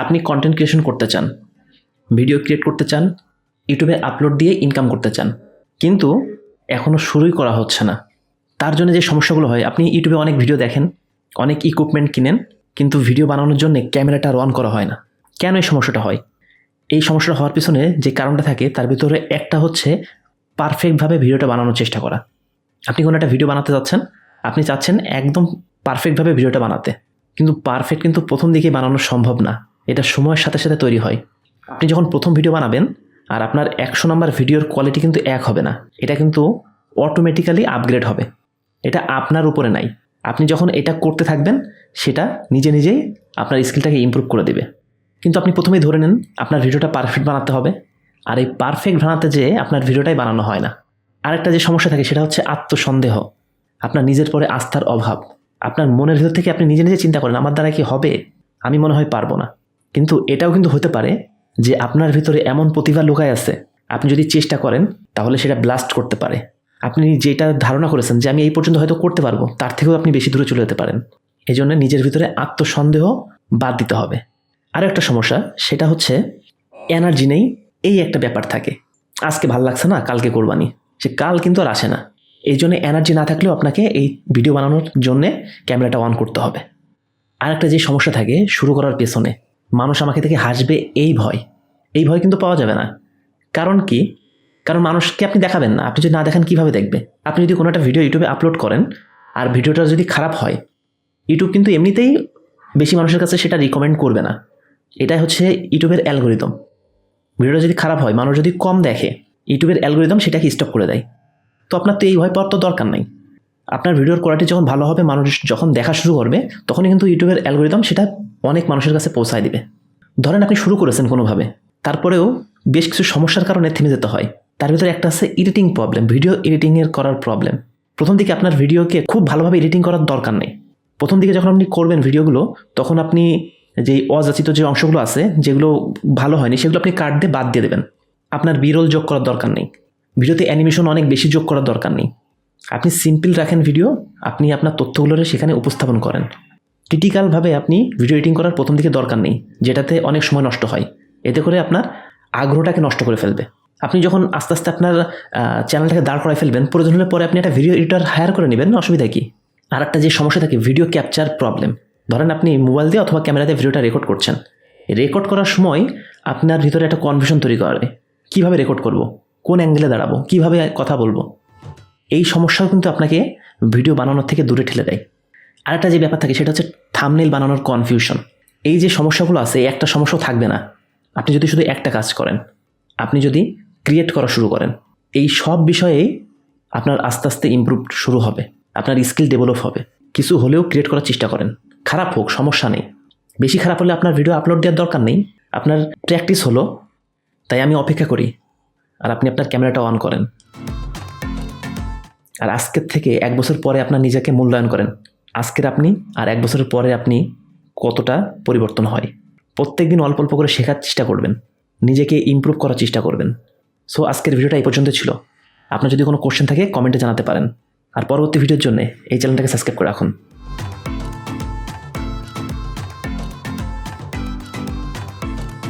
আপনি content creation করতে চান, ভিডিও ক্রিয়েট করতে চান, ইউটিউবে আপলোড দিয়ে ইনকাম করতে চান, কিন্তু এখনও শুরুই করা হচ্ছে না। তার জন্য যে সমস্যাগুলো হয়, আপনি ইউটিউবে অনেক ভিডিও দেখেন, অনেক ইকুইপমেন্ট কিনেন, কিন্তু ভিডিও বানানোর জন্য ক্যামেরাটা অন করা হয় না। কেন এই সমস্যাটা হয়? এই সমস্যাটা হওয়ার পিছনে যে কারণটা থাকে তার ভিতরে একটা হচ্ছে পারফেক্টভাবে ভিডিওটা বানানোর চেষ্টা করা। আপনি কোনো একটা ভিডিও বানাতে যাচ্ছেন, আপনি চাচ্ছেন একদম পারফেক্টভাবে ভিডিওটা বানাতে, কিন্তু পারফেক্ট কিন্তু প্রথম দিকেই বানানো সম্ভব না। এটা সময়ের সাথে সাথে তৈরি হয়। আপনি যখন প্রথম ভিডিও বানাবেন আর আপনার 100 নম্বর ভিডিওর কোয়ালিটি কিন্তু এক হবে না, এটা কিন্তু অটোমেটিক্যালি আপগ্রেড হবে। এটা আপনার উপরে নাই। আপনি যখন এটা করতে থাকবেন সেটা নিজে নিজেই আপনার স্কিলটাকে ইমপ্রুভ করে দেবে। কিন্তু আপনি প্রথমেই ধরে নেন আপনার ভিডিওটা পারফেক্ট বানাতে হবে, আর এই পারফেক্ট বানাতে যেয়ে আপনার ভিডিওটাই বানানো হয় না। আরেকটা যে সমস্যা থাকে সেটা হচ্ছে আত্মসন্দেহ, আপনার নিজের পরে আস্থার অভাব। আপনার মনের ভিতর থেকে আপনি নিজে নিজে চিন্তা করেন, আমার দ্বারা কি হবে, আমি মনে হয় পারবো না। কিন্তু এটাও কিন্তু হতে পারে যে আপনার ভিতরে এমন প্রতিভা লুকায় আছে, আপনি যদি চেষ্টা করেন তাহলে সেটা ব্লাস্ট করতে পারে। আপনি যেটা ধারণা করেছেন যে আমি এই পর্যন্ত হয়তো করতে পারবো, তার থেকেও আপনি বেশি দূরে চলে যেতে পারেন। এই জন্য নিজের ভিতরে আত্মসন্দেহ বাদ দিতে হবে। আরও একটা সমস্যা, সেটা হচ্ছে এনার্জি নেই, এই একটা ব্যাপার থাকে। আজকে ভাল লাগছে না, কালকে করবানি, সে কাল কিন্তু আর আসে না। এই জন্য এনার্জি না থাকলেও আপনাকে এই ভিডিও বানানোর জন্যে ক্যামেরাটা অন করতে হবে। আর একটা যে সমস্যা থাকে শুরু করার পেছনে, মানুষ আমাকে থেকে হাসবে এই ভয় কিন্তু পাওয়া যাবে না। কারণ কি? কারণ মানুষকে আপনি দেখাবেন না। আপনি যদি না দেখেন কীভাবে দেখবে? আপনি যদি কোনো একটা ভিডিও ইউটিউবে আপলোড করেন আর ভিডিওটা যদি খারাপ হয়, ইউটিউব কিন্তু এমনিতেই বেশি মানুষের কাছে সেটা রিকমেন্ড করবে না। এটাই হচ্ছে ইউটিউবের অ্যালগোরিদম। ভিডিওটা যদি খারাপ হয়, মানুষ যদি কম দেখে, ইউটিউবের অ্যালগোরিদম সেটাকে স্টপ করে দেয়। তো আপনার তো এই ভয় পাওয়ার তো দরকার নাই। আপনার ভিডিওর কোয়ালিটি যখন ভালো হবে, মানুষ যখন দেখা শুরু করবে, তখনই কিন্তু ইউটিউবের অ্যালগোরিদম সেটা অনেক মানুষের কাছে পৌঁছায় দিবে। ধরেন আপনি শুরু করেছেন কোনোভাবে, তারপরেও বেশ কিছু সমস্যার কারণে থেমে যেতে হয়। তার ভিতরে একটা আছে এডিটিং প্রবলেম, ভিডিও এডিটিংয়ের করার প্রবলেম। প্রথম দিকে আপনার ভিডিওকে খুব ভালোভাবে এডিটিং করার দরকার নেই। প্রথম দিকে যখন আপনি করবেন ভিডিওগুলো, তখন আপনি যে অযাচিত যে অংশগুলো আছে, যেগুলো ভালো হয়নি, সেগুলো আপনি কাট দিয়ে বাদ দিয়ে দেবেন। আপনার বিরল যোগ করার দরকার নেই। ভিডিওতে অ্যানিমেশন অনেক বেশি যোগ করার দরকার নেই। আপনি সিম্পল রাখেন ভিডিও, আপনি আপনার তথ্যগুলোরে সেখানে উপস্থাপন করেন। ক্রিটিক্যালভাবে আপনি ভিডিও এডিটিং করার প্রথম দিকে দরকার নেই, যেটাতে অনেক সময় নষ্ট হয়। এতে করে আপনার আগ্রহটাকে নষ্ট করে ফেলবে। আপনি যখন আস্তে আস্তে আপনার চ্যানেলটাকে দাঁড় করায় ফেলবেন, প্রয়োজন হলে পরে আপনি একটা ভিডিও এডিটর হায়ার করে নেবেন, অসুবিধা কি? আর একটা যে সমস্যা থাকে ভিডিও ক্যাপচার প্রবলেম। ধরেন আপনি মোবাইল দিয়ে অথবা ক্যামেরা দিয়ে ভিডিওটা রেকর্ড করছেন। রেকর্ড করার সময় আপনার ভিতরে একটা কনফিউশন তৈরি করে, কীভাবে রেকর্ড করব, কোন অ্যাঙ্গেলে দাঁড়াবো, কীভাবে কথা বলবো। এই সমস্যাও কিন্তু আপনাকে ভিডিও বানানোর থেকে দূরে ঠেলে দেয়। আরেকটা যে ব্যাপার থাকে সেটা হচ্ছে থাম্বনেল বানানোর কনফিউশন। এই যে সমস্যাগুলো আছে, একটা সমস্যাও থাকবে না আপনি যদি শুধু একটা কাজ করেন। আপনি যদি ক্রিয়েট করা শুরু করেন, এই সব বিষয়েই আপনার আস্তে আস্তে ইমপ্রুভ শুরু হবে, আপনার স্কিল ডেভেলপ হবে। কিছু হলেও ক্রিয়েট করার চেষ্টা করেন, খারাপ হোক সমস্যা নেই। বেশি খারাপ হলে আপনার ভিডিও আপলোড দেওয়ার দরকার নেই, আপনার প্র্যাকটিস হলো। তাই আমি অপেক্ষা করি আর আপনি আপনার ক্যামেরাটা অন করেন। আর আজকের থেকে 1 বছর পরে আপনার নিজেকে মূল্যায়ন করেন, আজকের আপনি আর 1 বছরের পরে আপনি কতটা পরিবর্তন হয়। প্রত্যেক দিন অল্প অল্প করে শেখার চেষ্টা করবেন, নিজেকে ইমপ্রুভ করার চেষ্টা করবেন। সো আজকের ভিডিওটা এই পর্যন্ত ছিল। আপনার যদি কোনো কোশ্চেন থাকে কমেন্টে জানাতে পারেন। আর পরবর্তী ভিডিওর জন্য এই চ্যানেলটাকে সাবস্ক্রাইব করে রাখুন।